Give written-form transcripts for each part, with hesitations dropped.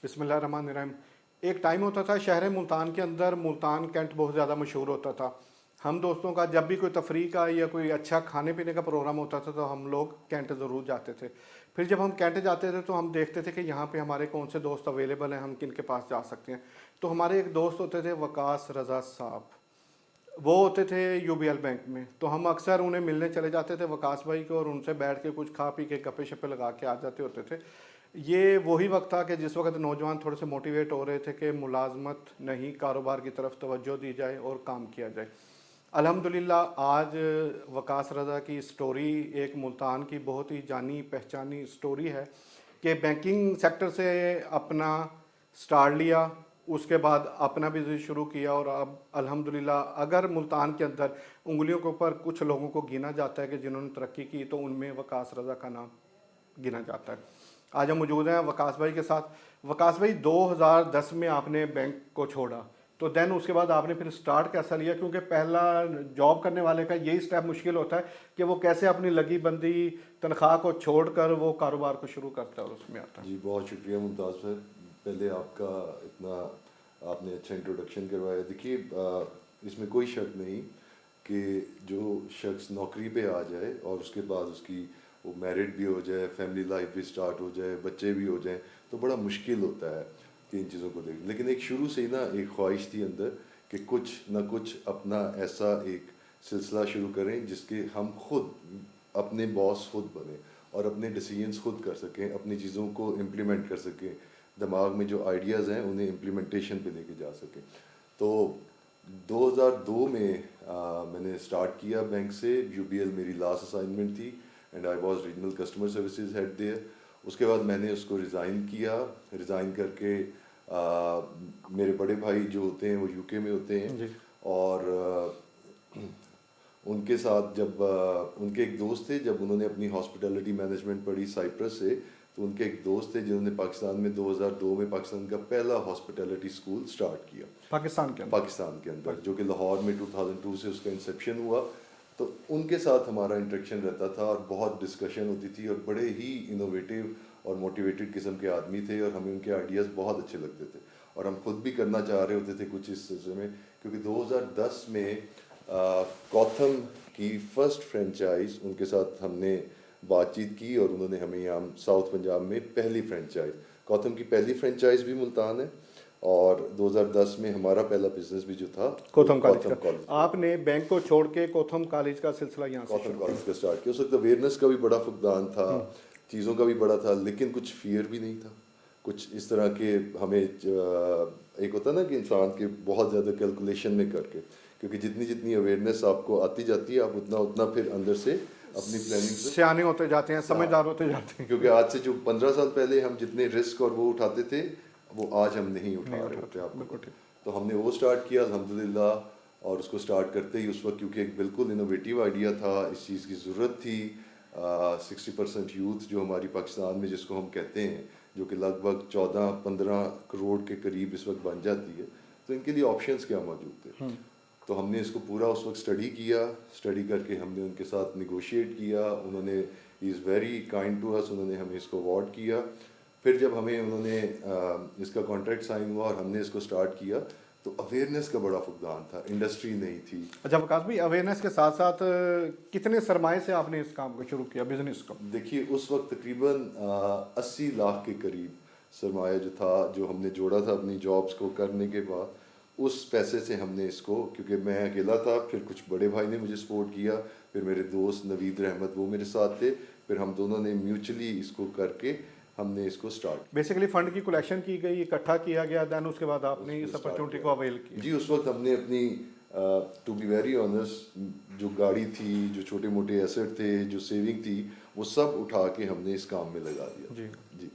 बिस्मिल्लाहिर्रहमानिर्रहीम। एक टाइम होता था शहर मुल्तान के अंदर, मुल्तान कैंट बहुत ज़्यादा मशहूर होता था। हम दोस्तों का जब भी कोई तफरीह का या कोई अच्छा खाने पीने का प्रोग्राम होता था तो हम लोग कैंट ज़रूर जाते थे। फिर जब हम कैंट जाते थे तो हम देखते थे कि यहाँ पे हमारे कौन से दोस्त अवेलेबल हैं, हम किन के पास जा सकते हैं। तो हमारे एक दोस्त होते थे वकास रज़ा साहब, वो होते थे यूबीएल बैंक में। तो हम अक्सर उन्हें मिलने चले जाते थे वकास भाई को, और उनसे बैठ के कुछ खा पी के गप्पे शप्पे लगा के आ जाते होते थे। ये वही वक्त था कि जिस वक्त नौजवान थोड़े से मोटिवेट हो रहे थे कि मुलाजमत नहीं, कारोबार की तरफ तवज्जो दी जाए और काम किया जाए। अल्हम्दुलिल्लाह आज वकास रज़ा की स्टोरी एक मुल्तान की बहुत ही जानी पहचानी स्टोरी है कि बैंकिंग सेक्टर से अपना स्टार्ट लिया, उसके बाद अपना बिजनेस शुरू किया, और अब अल्हम्दुलिल्लाह अगर मुल्तान के अंदर उंगलियों के ऊपर कुछ लोगों को गिना जाता है कि जिन्होंने तरक्की की, तो उनमें वकास रज़ा का नाम गिना जाता है। आज हम मौजूद हैं वकास भाई के साथ। वकास भाई, 2010 में आपने बैंक को छोड़ा, तो देन उसके बाद आपने फिर स्टार्ट कैसा लिया? क्योंकि पहला जॉब करने वाले का यही स्टेप मुश्किल होता है कि वो कैसे अपनी लगी बंदी तनख्वाह को छोड़कर वो कारोबार को शुरू करता है और उसमें आता है। जी बहुत शुक्रिया मुमताज़ सर, पहले आपका इतना आपने अच्छा इंट्रोडक्शन करवाया। देखिए इसमें कोई शक नहीं कि जो शख्स नौकरी पे आ जाए और उसके बाद उसकी वो मैरिड भी हो जाए, फैमिली लाइफ भी स्टार्ट हो जाए, बच्चे भी हो जाएं, तो बड़ा मुश्किल होता है कि इन चीज़ों को देख। लेकिन एक शुरू से ही ना एक ख्वाहिश थी अंदर कि कुछ ना कुछ अपना ऐसा एक सिलसिला शुरू करें जिसके हम खुद अपने बॉस खुद बने और अपने डिसीजंस खुद कर सकें, अपनी चीज़ों को इम्प्लीमेंट कर सकें, दिमाग में जो आइडियाज़ हैं उन्हें इम्प्लीमेंटेशन पे लेके जा सकें। तो 2002 में मैंने स्टार्ट किया बैंक से। यूबीएल मेरी लास्ट असाइनमेंट थी and I was regional customer services head there. उसके बाद मैंने उसको रिज़ाइन किया। रिज़ाइन करके मेरे बड़े भाई जो होते हैं वो यूके में होते हैं, और उनके साथ जब उनके एक दोस्त थे, जब उन्होंने अपनी हॉस्पिटैलिटी मैनेजमेंट पढ़ी साइप्रस से, तो उनके एक दोस्त थे जिन्होंने पाकिस्तान में 2002 में पाकिस्तान का पहला हॉस्पिटैलिटी स्कूल स्टार्ट किया पाकिस्तान के अंदर, जो कि लाहौर में 2002 से उसका इंसेप्शन हुआ। तो उनके साथ हमारा इंटरेक्शन रहता था और बहुत डिस्कशन होती थी, और बड़े ही इनोवेटिव और मोटिवेटेड किस्म के आदमी थे, और हमें उनके आइडियाज़ बहुत अच्छे लगते थे और हम खुद भी करना चाह रहे होते थे कुछ इस सिलसिले में। क्योंकि 2010 में गौथम की फ़र्स्ट फ्रेंचाइज़ उनके साथ हमने बातचीत की और उन्होंने हमें यहाँ साउथ पंजाब में पहली फ्रेंचाइज़, गौथम की पहली फ्रेंचाइज़ भी मुल्तान है, और 2010 में हमारा पहला बिजनेस भी जो था कोथम कॉलेज। आपने बैंक को छोड़ के कोथम कॉलेज का सिलसिला यहाँ से कोथम कॉलेज का स्टार्ट किया। उस वक्त अवेयरनेस का भी बड़ा फुकदान था, चीज़ों का भी बड़ा था, लेकिन कुछ फियर भी नहीं था। कुछ इस तरह के हमें एक होता ना कि इंसान के बहुत ज़्यादा कैलकुलेशन में करके, क्योंकि जितनी जितनी अवेयरनेस आपको आती जाती है, आप उतना उतना फिर अंदर से अपनी प्लानिंग से सियाने होते जाते हैं, समझदार होते जाते हैं। क्योंकि आज से जो 15 साल पहले हम जितने रिस्क और वो उठाते थे, वो आज हम नहीं उठा रहे होते आपको। तो हमने वो स्टार्ट किया अल्हम्दुलिल्लाह, और उसको स्टार्ट करते ही उस वक्त क्योंकि एक बिल्कुल इनोवेटिव आइडिया था, इस चीज़ की ज़रूरत थी। 60% यूथ जो हमारी पाकिस्तान में जिसको हम कहते हैं, जो कि लगभग 14-15 करोड़ के करीब इस वक्त बन जाती है, तो इनके लिए ऑप्शंस क्या मौजूद थे। तो हमने इसको पूरा उस वक्त स्टडी किया। स्टडी करके हमने उनके साथ निगोशिएट किया। उन्होंने he is very kind to us, उन्होंने हमें इसको अवार्ड किया। फिर जब हमें उन्होंने इसका कॉन्ट्रैक्ट साइन हुआ और हमने इसको स्टार्ट किया, तो अवेयरनेस का बड़ा फुकदान था, इंडस्ट्री नहीं थी। अच्छा वकास भाई, अवेयरनेस के साथ साथ कितने सरमाए से आपने इस काम को शुरू किया, बिजनेस को? देखिए उस वक्त तकरीबन 80 लाख के करीब सरमाया जो था, जो हमने जोड़ा था अपनी जॉब्स को करने के बाद, उस पैसे से हमने इसको, क्योंकि मैं अकेला था, फिर कुछ बड़े भाई ने मुझे सपोर्ट किया, फिर मेरे दोस्त नवीद रहमत वो मेरे साथ थे, फिर हम दोनों ने म्यूचुअली इसको करके हमने इसको स्टार्ट। बेसिकली फंड की कलेक्शन की गई, इकट्ठा किया गया, देन उसके बाद आपने इस अपॉर्चुनिटी को अवेल किया। जी उस वक्त हमने अपनी टू बी वेरी ऑनेस्ट, जो गाड़ी थी, जो छोटे मोटे एसेट थे, जो सेविंग थी, वो सब उठा के हमने इस काम में लगा दिया। जी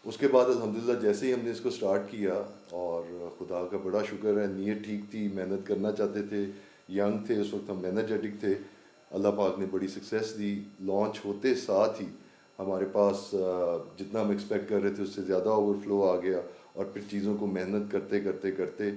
उसके बाद अल्हम्दुलिल्लाह जैसे ही हमने इसको स्टार्ट किया, और खुदा का बड़ा शुक्र है, नीयत ठीक थी, मेहनत करना चाहते थे, यंग थे उस वक्त, हम एनर्जेटिक थे, अल्लाह पाक ने बड़ी सक्सेस दी। लॉन्च होते साथ ही हमारे पास जितना हम एक्सपेक्ट कर रहे थे उससे ज़्यादा ओवरफ्लो आ गया, और फिर चीज़ों को मेहनत करते करते करते,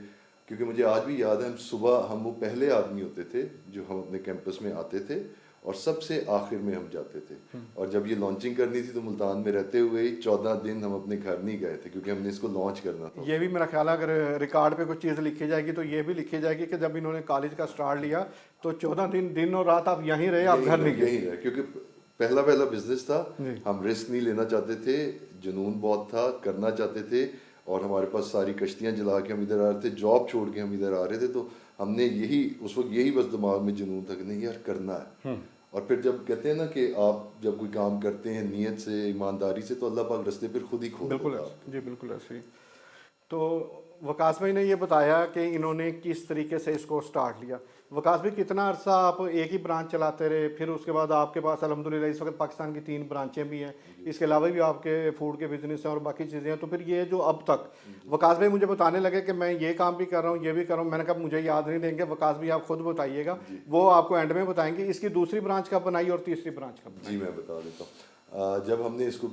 क्योंकि मुझे आज भी याद है, हम सुबह हम वो पहले आदमी होते थे जो हम अपने कैंपस में आते थे اور سب سے آخر میں ہم جاتے تھے. اور جب یہ لانچنگ کرنی تھی تو ملتان میں رہتے ہوئے ہی 14 دن ہم اپنے گھر نہیں گئے تھے کیونکہ ہم نے اس کو لانچ کرنا تھا. یہ بھی میرا خیال ہے اگر ریکارڈ پہ کوئی چیز لکھی جائے گی تو یہ بھی لکھی جائے گی کہ جب انہوں نے کالج کا سٹارٹ لیا تو 14 دن اور رات آپ یہیں رہے, آپ گھر نہیں گئے. یہیں رہے کیونکہ پہلا بزنس تھا, ہم رسک نہیں لینا چاہتے تھے, جنون بہت تھا, کرنا چاہتے تھے, اور ہمارے پاس ساری کشتیاں جلا کے ہم ادھر آ رہے تھے, جاب چھوڑ کے ہم ادھر آ رہے تھے. تو ہم نے اس وقت یہی بس دماغ میں جنون تھا کہ نہیں یار کرنا ہے. اور پھر جب کہتے ہیں نا کہ آپ جب کوئی کام کرتے ہیں نیت سے, ایمانداری سے, تو اللہ پاک رستے پھر خود ہی کھول دیتا ہے. بالکل جی, بالکل ایسے ہی. تو وقاص بھائی نے یہ بتایا کہ انہوں نے کس طریقے سے اس کو سٹارٹ لیا. وقاص بھائی کتنا عرصہ آپ ایک ہی برانچ چلاتے رہے, پھر اس کے بعد آپ کے پاس الحمدللہ اس وقت پاکستان کی 3 برانچیں بھی ہیں, اس کے علاوہ بھی آپ کے فوڈ کے بزنس ہیں اور باقی چیزیں ہیں. تو پھر یہ جو اب تک وقاص بھائی مجھے بتانے لگے کہ میں یہ کام بھی کر رہا ہوں, یہ بھی کر رہا ہوں, میں نے کہا مجھے یاد نہیں دیں گے, وقاص بھائی آپ خود بتائیے گا, وہ آپ کو اینڈ میں بتائیں گے. اس کی دوسری برانچ کب بنائی اور تیسری برانچ کب بنائی؟ جی میں بتا دیتا ہوں. جب ہم نے اس کو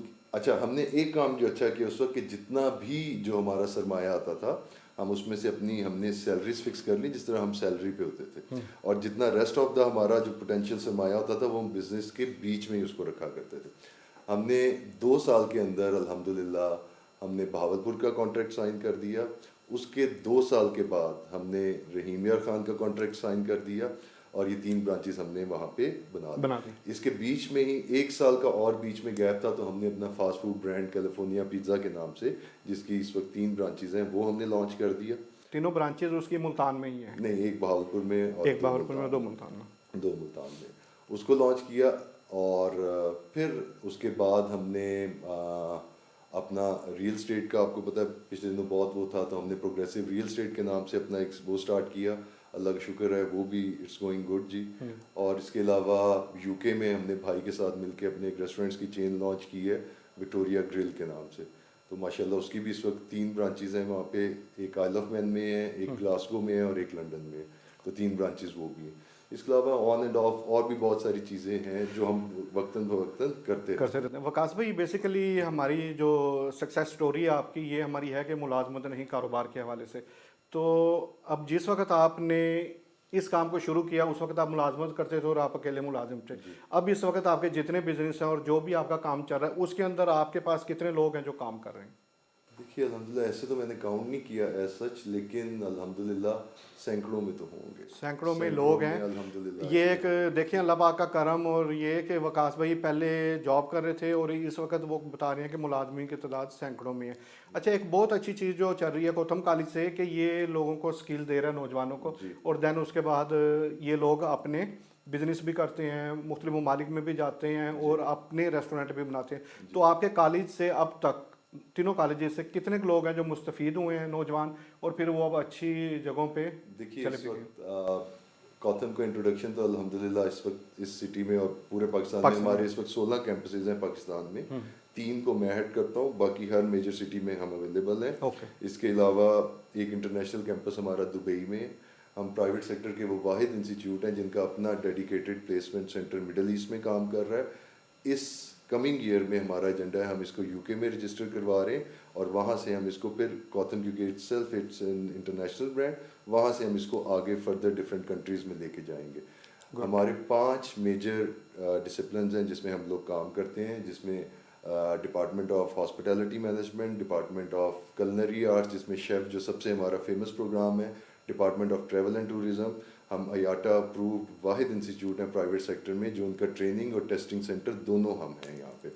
ہم نے ایک کام جو اچھا کیا اس وقت کہ جتنا بھی جو ہمارا سرمایہ آتا تھا ہم اس میں سے ہم نے سیلریز فکس کر لی جس طرح ہم سیلری پہ ہوتے تھے, اور جتنا ریسٹ آف دا ہمارا جو پوٹینشیل سرمایہ ہوتا تھا وہ ہم بزنس کے بیچ میں ہی اس کو رکھا کرتے تھے. ہم نے 2 سال کے اندر الحمدللہ ہم نے بہاولپور کا کانٹریکٹ سائن کر دیا. اس کے 2 سال کے بعد ہم نے رحیم یار خان کا کانٹریکٹ سائن کر دیا, اور یہ 3 برانچز ہم نے وہاں پہ بنا دی. اس کے بیچ میں ہی 1 سال کا اور بیچ میں گیپ تھا, تو ہم نے اپنا fast food brand California pizza کے نام سے, جس کی اس وقت 3 برانچز ہیں, وہ ہم نے لانچ کر دیا. تینوں برانچز اس کی ملتان میں ہی ہیں؟ نہیں, ایک بہاولپور میں اور ایک بہاولپور میں, 2 ملتان میں. 2 ملتان میں. اس کو لانچ کیا, اور پھر اس کے بعد ہم نے اپنا ریل اسٹیٹ کا, آپ کو پتہ ہے پچھلے دنوں بہت وہ تھا, تو ہم نے پروگریسو ریل اسٹیٹ کے نام سے اپنا ایک وہ اسٹارٹ کیا. اللہ کا شکر ہے وہ بھی اٹس گوئنگ گڈ جی. اور اس کے علاوہ یو کے میں ہم نے بھائی کے ساتھ مل کے اپنے ایک ریسٹورینٹس کی چین لانچ کی ہے وکٹوریا گرل کے نام سے. تو ماشاء اللہ اس کی بھی اس وقت 3 برانچز ہیں وہاں پہ, ایک آئل آف مین میں ہے, ایک گلاسگو میں ہے, اور ایک لنڈن میں ہے. تو 3 برانچز وہ بھی ہیں. اس کے علاوہ آن اینڈ آف اور بھی بہت ساری چیزیں ہیں جو ہم وقتاً فوقتاً کرتے رہتے ہیں. وقاص بھائی بیسیکلی ہماری جو سکسیس سٹوری ہے آپ کی, یہ ہماری ہے کہ ملازمت نہیں, کاروبار کے حوالے سے. تو اب جس وقت آپ نے اس کام کو شروع کیا اس وقت آپ ملازمت کرتے تھے اور آپ اکیلے ملازم تھے. اب اس وقت آپ کے جتنے بزنس ہیں اور جو بھی آپ کا کام چل رہا ہے اس کے اندر آپ کے پاس کتنے لوگ ہیں جو کام کر رہے ہیں؟ دیکھیے الحمدللہ ایسے تو میں نے کاؤنٹ نہیں کیا ایز سچ, لیکن الحمدللہ سینکڑوں میں تو ہوں گے, سینکڑوں میں لوگ ہیں الحمدللہ. یہ ایک دیکھیں اللہ پاک کا کرم, اور یہ کہ وقاص بھائی پہلے جاب کر رہے تھے اور اس وقت وہ بتا رہے ہیں کہ ملازمین کی تعداد سینکڑوں میں ہے. اچھا, ایک بہت اچھی چیز جو چل رہی ہے گوتم کالج سے کہ یہ لوگوں کو سکل دے رہا ہے نوجوانوں کو, اور دین اس کے بعد یہ لوگ اپنے بزنس بھی کرتے ہیں, مختلف ممالک میں بھی جاتے ہیں اور اپنے ریسٹورنٹ بھی بناتے ہیں. تو آپ کے کالج سے اب تک تینوں کالجز سے کتنے لوگ ہیں جو مستفید ہوئے ہیں نوجوان, اور پھر وہ اب اچھی جگہوں پہ دیکھیے اس وقت گوتم کا انٹروڈکشن تو الحمدللہ اس وقت اس سٹی میں اور پورے پاکستان میں ہمارے اس وقت 16 کیمپسز ہیں پاکستان میں. 3 کو میں ہیڈ کرتا ہوں, باقی ہر میجر سٹی میں ہم اویلیبل ہیں. اس کے علاوہ ایک انٹرنیشنل کیمپس ہمارا دبئی میں. ہم پرائیویٹ سیکٹر کے وہ واحد انسٹیٹیوٹ ہیں جن کا اپنا dedicated placement centre Middle East میں کام کر رہا ہے. اس کمنگ ایئر میں ہمارا ایجنڈا ہے ہم اس کو یو کے میں رجسٹر کروا رہے ہیں, اور وہاں سے ہم اس کو پھر گوتم کیونکہ itself it's an international brand, وہاں سے ہم اس کو آگے فردر ڈفرینٹ کنٹریز میں لے کے جائیں گے. ہمارے 5 میجر ڈسپلنز ہیں جس میں ہم لوگ کام کرتے ہیں, جس میں department of hospitality management, department of culinary arts جس میں شیف جو سب سے ہمارا فیمس پروگرام ہے, department of travel and tourism. ہم ایاٹا اپرووڈ واحد انسٹیٹیوٹ ہیں پرائیویٹ سیکٹر میں جو ان کا ٹریننگ اور ٹیسٹنگ سینٹر دونوں ہم ہیں یہاں پہ.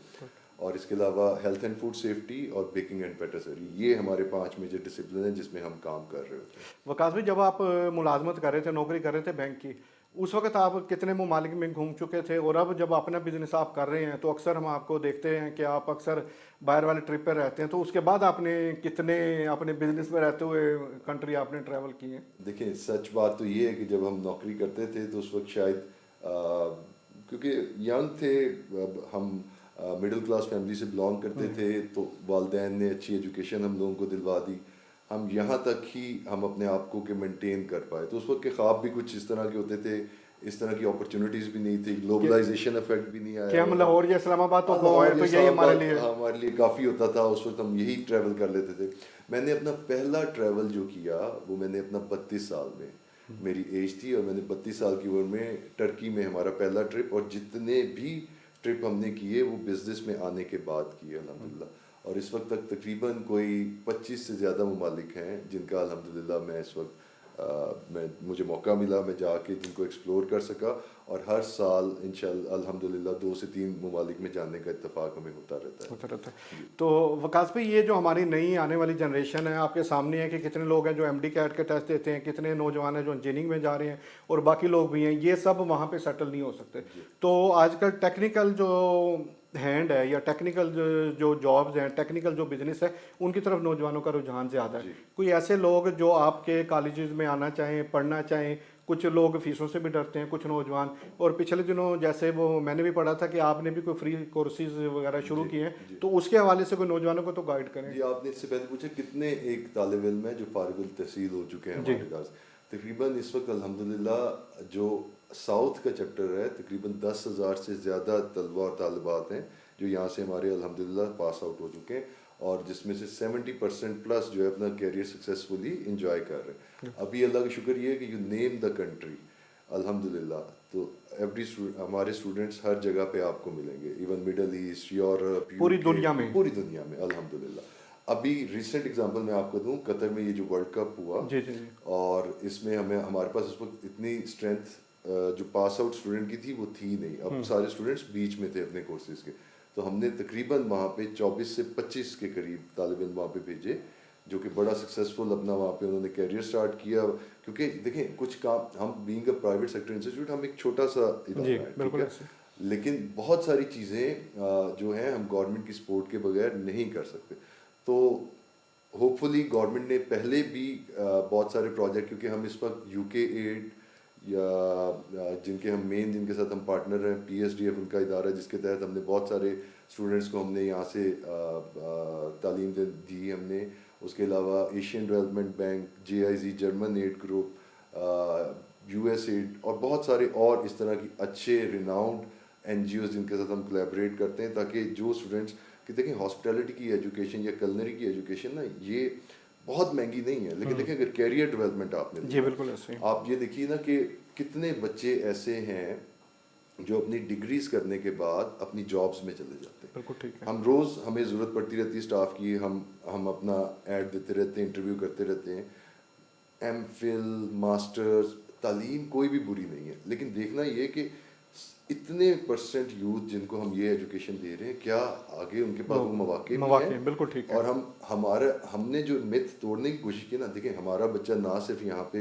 اور اس کے علاوہ ہیلتھ اینڈ فوڈ سیفٹی اور بیکنگ اینڈ پیٹسری, یہ ہمارے 5 میجر ڈسپلن ہیں جس میں ہم کام کر رہے ہوتے ہیں. وقاص بھائی جب آپ ملازمت کر رہے تھے, نوکری کر رہے تھے بینک کی, اس وقت آپ کتنے ممالک میں گھوم چکے تھے, اور اب جب اپنا بزنس آپ کر رہے ہیں تو اکثر ہم آپ کو دیکھتے ہیں کہ آپ اکثر باہر والے ٹرپ پہ رہتے ہیں, تو اس کے بعد آپ نے کتنے اپنے بزنس میں رہتے ہوئے کنٹری آپ نے ٹریول کی ہیں؟ دیکھیں سچ بات تو یہ ہے کہ جب ہم نوکری کرتے تھے تو اس وقت شاید کیونکہ ینگ تھے, ہم مڈل کلاس فیملی سے بلانگ کرتے تھے, تو والدین نے اچھی ایجوکیشن ہم لوگوں کو دلوا دی. ہم یہاں تک ہی ہم اپنے آپ کو کہ مینٹین کر پائے. تو اس وقت کے خواب بھی کچھ اس طرح کے ہوتے تھے, اس طرح کی اپرچونیٹیز بھی نہیں تھی, گلوبلائزیشن افیکٹ بھی نہیں آیا. کہ ہم لاہور یا اسلام آباد تو یہی ہمارے لیے کافی ہوتا تھا. اس وقت ہم یہی ٹریول کر لیتے تھے. میں نے اپنا پہلا ٹریول جو کیا وہ میں نے اپنا 32 سال میں, मेरी एज थी और मैंने 32 साल की उम्र में टर्की में हमारा पहला ट्रिप, और जितने भी ट्रिप हमने किए वो बिज़नेस में आने के बाद किए अल्हम्दुलिल्लाह। और इस वक्त तक तकरीबन कोई 25 से ज़्यादा ममालिक हैं जिनका अल्हम्दुलिल्लाह मैं इस वक्त मुझे मौका मिला, मैं जाके जिनको एक्सप्लोर कर सका, और हर साल इंशाअल्लाह अल्हम्दुलिल्लाह 2 से 3 ममालिक में जाने का इत्तेफाक हमें होता रहता है। तो वकास भाई, ये जो हमारी नई आने वाली जनरेशन है, आपके सामने है कि कितने लोग हैं जो एमडी कैट के टेस्ट देते हैं, कितने नौजवान हैं जो इंजीनियरिंग में जा रहे हैं, और बाकी लोग भी हैं, ये सब वहाँ पे सेटल नहीं हो सकते। तो आजकल टेक्निकल जो हैंड है या टेक्निकल जो जॉब्स हैं, टेक्निकल जो बिजनेस है, उनकी तरफ नौजवानों का रुझान ज़्यादा है। कोई ऐसे लोग जो आपके कॉलेजेस में आना चाहें, पढ़ना चाहें, कुछ लोग फीसों से भी डरते हैं कुछ नौजवान, और पिछले दिनों जैसे वो मैंने भी पढ़ा था कि आपने भी कोई फ्री कोर्सेज वगैरह शुरू किए हैं, तो उसके हवाले से कोई नौजवानों को तो गाइड करें। जी, आपने इससे पहले पूछा कितने एक तालिब इल्म है जो फारिगुल तहसील हो चुके हैं हमारे पास। तकरीबन इस वक्त अल्हम्दुलिल्लाह जो साउथ का चैप्टर है, तकरीबन 10,000 से ज़्यादा तलबा और तालिबात हैं जो यहाँ से हमारे अल्हम्दुलिल्लाह पास आउट हो चुके हैं, और जिसमें से 70% प्लस जो है अपना कैरियर सक्सेसफुली इंजॉय कर रहे हैं। अभी अल्लाह का शुक्र ये है कि यू नेम द कंट्री अल्हम्दुलिल्लाह, तो हमारे स्टूडेंट्स हर जगह पे आपको मिलेंगे, इवन मिडल ईस्ट, यूरोप, पूरी पूरी दुनिया में अल्हम्दुलिल्लाह। अभी रिसेंट एग्जांपल मैं आपको दूं, कतर में ये जो वर्ल्ड कप हुआ, जी जी जी, और इसमें हमारे पास उस वक्त इतनी स्ट्रेंथ जो पास आउट स्टूडेंट की थी वो थी नहीं। अब सारे स्टूडेंट्स बीच में थे अपने कोर्सेज के, तो हमने तकरीबन वहाँ पे 24 से 25 के करीब तालिब इल्म वहाँ पे भेजे, जो कि बड़ा सक्सेसफुल अपना वहाँ पे उन्होंने कैरियर स्टार्ट किया। क्योंकि देखें कुछ काम, हम being a private sector institute, हम एक छोटा सा इदारा है, ठीक है, लेकिन बहुत सारी चीज़ें जो हैं हम गवर्नमेंट की सपोर्ट के बगैर नहीं कर सकते। तो होपफुली गवर्नमेंट ने पहले भी बहुत सारे प्रोजेक्ट, क्योंकि हम इस वक्त यूके एड या जिनके साथ हम पार्टनर हैं, PSDF उनका इदारा है, जिसके तहत हमने बहुत सारे स्टूडेंट्स को हमने यहाँ से तालीम दी हमने। उसके अलावा Asian Development Bank, JIZ German aid group, US aid, और बहुत सारे और इस तरह की अच्छे रिनाउंड NGOs जिनके साथ हम कोलैबोरेट करते हैं, ताकि जो स्टूडेंट्स कि देखें हॉस्पिटैलिटी की एजुकेशन या कलनरी की एजुकेशन ना, ये बहुत महंगी नहीं है, लेकिन देखें अगर कैरियर डेवलपमेंट आपने जी बिल्कुल ऐसे आप ये देखिए ना कि कितने बच्चे ऐसे हैं जो अपनी डिग्रीज करने के बाद अपनी जॉब्स में चले जाते हैं। बिल्कुल ठीक है। हम रोज़ हमें ज़रूरत पड़ती रहती है स्टाफ की, हम अपना ऐड देते रहते हैं, इंटरव्यू करते रहते हैं। MPhil मास्टर्स तालीम कोई भी बुरी नहीं है, लेकिन देखना ये कि इतने % यूथ जिनको हम ये एजुकेशन दे रहे हैं, क्या आगे उनके पास वो मौके हैं? बिल्कुल ठीक है। और हमने जो मिथ तोड़ने की कोशिश की ना, देखें हमारा बच्चा ना सिर्फ यहाँ पे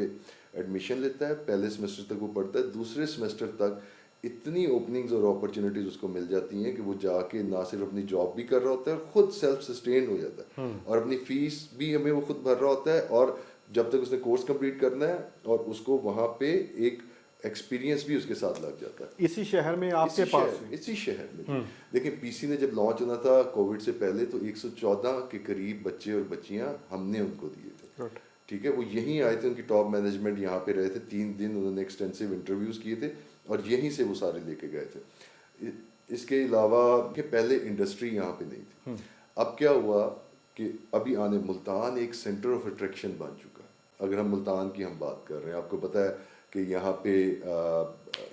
एडमिशन लेता है, पहले सेमेस्टर तक वो पढ़ता है, दूसरे सेमेस्टर तक इतनी ओपनिंग्स और अपॉर्चुनिटीज़ उसको मिल जाती हैं कि वो जाके ना सिर्फ अपनी जॉब भी कर रहा होता है और ख़ुद सेल्फ सस्टेन हो जाता है, और अपनी फ़ीस भी हमें वो खुद भर रहा होता है, और जब तक उसने कोर्स कंप्लीट करना है, और उसको वहाँ पे एक एक्सपीरियंस भी उसके साथ लग जाता है। इसी शहर में आपके पास इसी शहर में देखिए, PC ने जब लॉन्च होना था कोविड से पहले, तो 114 के करीब बच्चे और बच्चियां हमने उनको दिए थे, ठीक है। वो यहीं आए थे, उनकी टॉप मैनेजमेंट यहाँ पे रहे थे, 3 दिन उन्होंने एक्सटेंसिव इंटरव्यूज़ किए थे, और यहीं से वो सारे लेके गए थे। इसके अलावा कि पहले इंडस्ट्री यहाँ पे नहीं थी। अब क्या हुआ कि अभी आने मुल्तान एक सेंटर ऑफ अट्रैक्शन बन चुका है। अगर हम मुल्तान की हम बात कर रहे हैं, आपको पता है कि यहाँ पे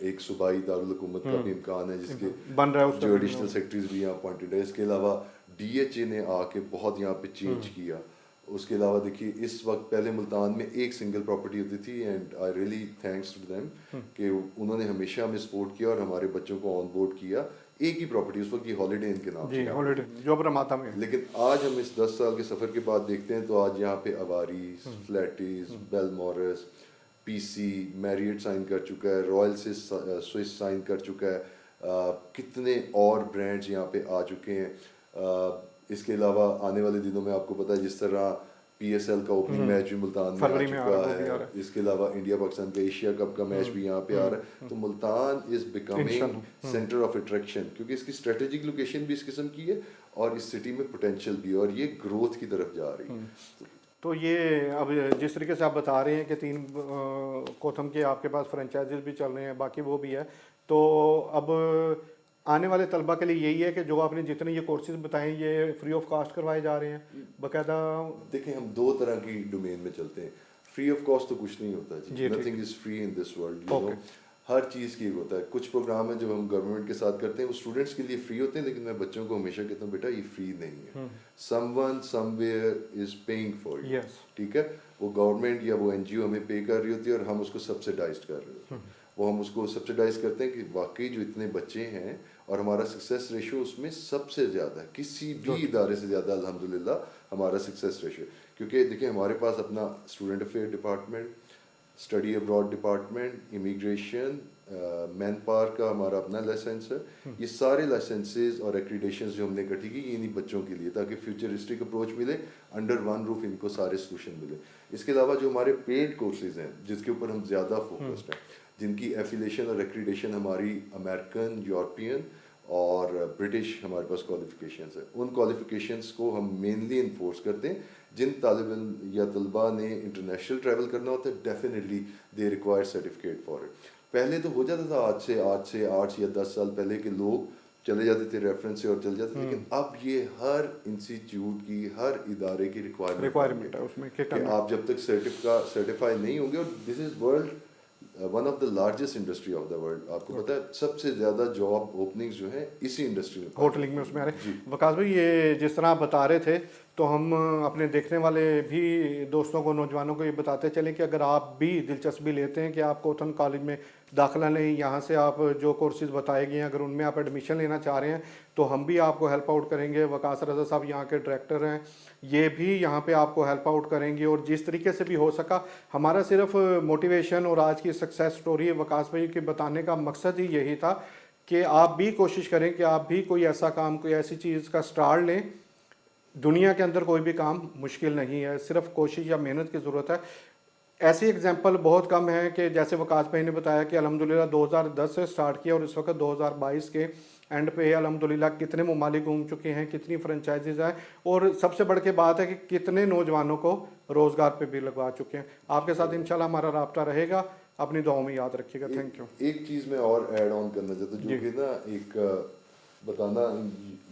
एक सूबाई दारुल हुकूमत का भी इम्कान है, जिसके बन रहा है, जो एडिशनल सेक्रेटरीज भी यहाँ अपॉइंटेड है। इसके अलावा DHA ने आके बहुत यहाँ पे चेंज किया। उसके अलावा देखिए, इस वक्त पहले मुल्तान में एक सिंगल प्रॉपर्टी होती थी, and I really thanks to them कि उन्होंने हमेशा हमें सपोर्ट किया और हमारे बच्चों को ऑन बोर्ड किया। एक ही प्रॉपर्टी, उस वक्त ये हॉलीडे इनके नाम जी, हॉलीडे जो रमाता में। लेकिन आज हम इस 10 साल के सफ़र के बाद देखते हैं तो आज यहाँ पे अवारीज, फ्लैटीज, बेलमोरस, PC, मैरियट साइन कर चुका है, रॉयल से स्विस साइन कर चुका है, कितने और ब्रांड्स यहाँ पे आ चुके हैं। इसके अलावा आने वाले दिनों में आपको पता है जिस तरह PSL का ओपनिंग मैच भी मुल्तान में आ चुका है। इसके अलावा इंडिया पाकिस्तान का एशिया कप का मैच भी यहाँ पे आ रहा है। तो Multan is becoming centre of attraction, क्योंकि इसकी स्ट्रेटेजिक लोकेशन भी इस किस्म की है और इस सिटी में पोटेंशियल भी है, और ये ग्रोथ की तरफ जा रही है। तो ये अब जिस तरीके से आप बता रहे हैं कि 3 कोथम के आपके पास फ्रेंचाइजीज भी चल रहे हैं, बाकी वो भी है, तो अब आने वाले तलबा के लिए यही है कि जो आपने जितने ये कोर्सेज बताए, ये फ्री ऑफ कास्ट करवाए जा रहे हैं बाकायदा? देखें, हम 2 तरह की डोमेन में चलते हैं। फ्री ऑफ कॉस्ट तो कुछ नहीं होता जी, जी, ठीक। Nothing is free in this world, you Okay. Know. हर चीज़ की होता है। कुछ प्रोग्राम है जो हम गवर्नमेंट के साथ करते हैं वो स्टूडेंट्स के लिए फ्री होते हैं, लेकिन मैं बच्चों को हमेशा कहता हूँ बेटा ये फ्री नहीं है, someone somewhere is paying for you, Yes. ठीक है। वो गवर्नमेंट या वो एनजीओ हमें पे कर रही होती है और हम उसको सब्सिडाइज कर रहे होते हैं। वो हम उसको सब्सिडाइज करते हैं कि वाकई जो इतने बच्चे हैं, और हमारा सक्सेस रेशियो उसमें सबसे ज़्यादा है, किसी भी इदारे से ज़्यादा अल्हम्दुलिल्लाह हमारा सक्सेस रेशियो। क्योंकि देखिए हमारे पास अपना student affair department, study abroad department, immigration, man power का हमारा अपना लाइसेंस है। ये सारे लाइसेंसेज और एक्रीडेशंस जो हमने इकट्ठी की ये इन्हीं बच्चों के लिए, ताकि फ्यूचरिस्टिक अप्रोच मिले, अंडर वन रूफ इनको सारे सोल्यूशन मिले। इसके अलावा जो हमारे पेड कोर्सेज हैं जिसके ऊपर हम ज़्यादा फोकस्ड हैं, जिनकी एफिलेशन और एक्रीडेशन हमारी अमेरिकन, यूरोपियन और ब्रिटिश हमारे पास क्वालिफिकेशंस है, उन क्वालिफिकेशंस को हम मेनली इन्फोर्स करते हैं। जिन तालिब इल्म या तलबा ने इंटरनेशनल ट्रैवल करना होता है, definitely they require certificate for it. पहले तो हो जाता था आज से 8 या 10 साल पहले के लोग चले जाते थे रेफरेंस से और चले जाते थे, लेकिन अब ये हर इंस्टीट्यूट की, हर इदारे की रिक्वायरमेंट है उसमें कि आप जब तक सर्टिफाई नहीं होंगे, और this is world one of the largest industry of the world, आपको पता है सबसे ज़्यादा जॉब ओपनिंग्स जो हैं इसी इंडस्ट्री में, होटलिंग में उसमें आ रहे। वकास भाई ये जिस तरह आप बता रहे थे, तो हम अपने देखने वाले भी दोस्तों को, नौजवानों को ये बताते चलें कि अगर आप भी दिलचस्पी लेते हैं कि आप कोथन कॉलेज में दाखिला लें, यहाँ से आप जो कोर्सेज बताए गए हैं अगर उनमें आप एडमिशन लेना चाह रहे हैं तो हम भी आपको हेल्प आउट करेंगे। वकास रज़ा साहब यहाँ के डायरेक्टर हैं, ये भी यहाँ पे आपको हेल्प आउट करेंगे। और जिस तरीके से भी हो सका, हमारा सिर्फ मोटिवेशन और आज की सक्सेस स्टोरी वकास भाई के बताने का मकसद ही यही था कि आप भी कोशिश करें कि आप भी कोई ऐसा काम, कोई ऐसी चीज़ का स्टार्ट लें। दुनिया के अंदर कोई भी काम मुश्किल नहीं है, सिर्फ कोशिश या मेहनत की ज़रूरत है। ऐसी एग्जांपल बहुत कम है कि जैसे वकास भाई ने बताया कि अल्हम्दुलिल्लाह 2010 से स्टार्ट किया और इस वक्त 2022 के एंड पे अल्हम्दुलिल्लाह कितने ममालिक घूम चुके हैं, कितनी फ्रेंचाइजीज हैं, और सबसे बढ़ के बात है कि कितने नौजवानों को रोज़गार पे भी लगवा चुके हैं। आपके साथ इंशाल्लाह हमारा राब्ता रहेगा, अपनी दुआओं में याद रखिएगा। Thank you. एक चीज़ मैं और ऐड ऑन करना चाहता हूँ, जो कि ना एक बताना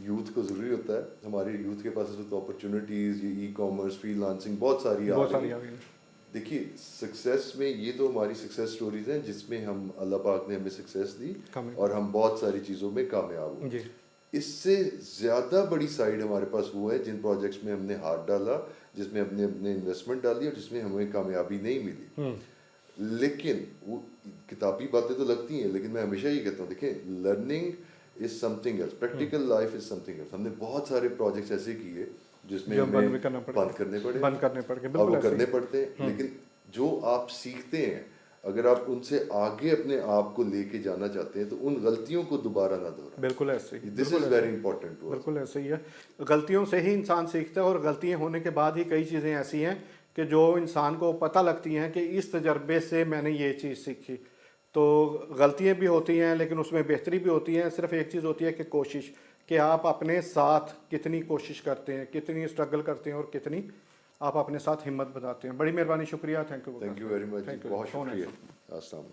यूथ को ज़रूरी होता है। हमारे यूथ के पास इस वक्त अपॉर्चुनिटीज़, ये ई कॉमर्स, फ्रीलांसिंग बहुत सारी आ रही है। देखिए सक्सेस में ये तो हमारी सक्सेस स्टोरीज हैं जिसमें हम, अल्लाह पाक ने हमें सक्सेस दी और हम बहुत सारी चीज़ों में कामयाब हुए। इससे ज़्यादा बड़ी साइड हमारे पास वो है जिन प्रोजेक्ट्स में हमने हाथ डाला, जिसमें हमने अपने इन्वेस्टमेंट डाली और जिसमें हमें कामयाबी नहीं मिली। लेकिन वो किताबी बातें तो लगती हैं, लेकिन मैं हमेशा ये कहता हूँ, देखिए learning is something else, practical life is something else. हमने बहुत सारे प्रोजेक्ट्स ऐसे किए जिसमें हमें बंद करने पड़े, अब वो करने पड़ते हैं। लेकिन जो आप सीखते हैं, अगर आप उनसे आगे अपने आप को लेके जाना चाहते हैं तो उन गलतियों को दोबारा ना दोहराएं। बिल्कुल ऐसे ही, this is very important to us. बिल्कुल ऐसे ही है। गलतियों से ही इंसान सीखता है, और गलतियां होने के बाद ही कई चीज़ें ऐसी हैं कि जो इंसान को पता लगती हैं कि इस तजर्बे से मैंने ये चीज़ सीखी। तो गलतियां भी होती हैं लेकिन उसमें बेहतरी भी होती है। सिर्फ एक चीज़ होती है कि कोशिश, कि आप अपने साथ कितनी कोशिश करते हैं, कितनी स्ट्रगल करते हैं और कितनी आप अपने साथ हिम्मत बताते हैं। बड़ी मेहरबानी, शुक्रिया। थैंक यू वेरी मच, बहुत शुक्रिया। अस्सलाम।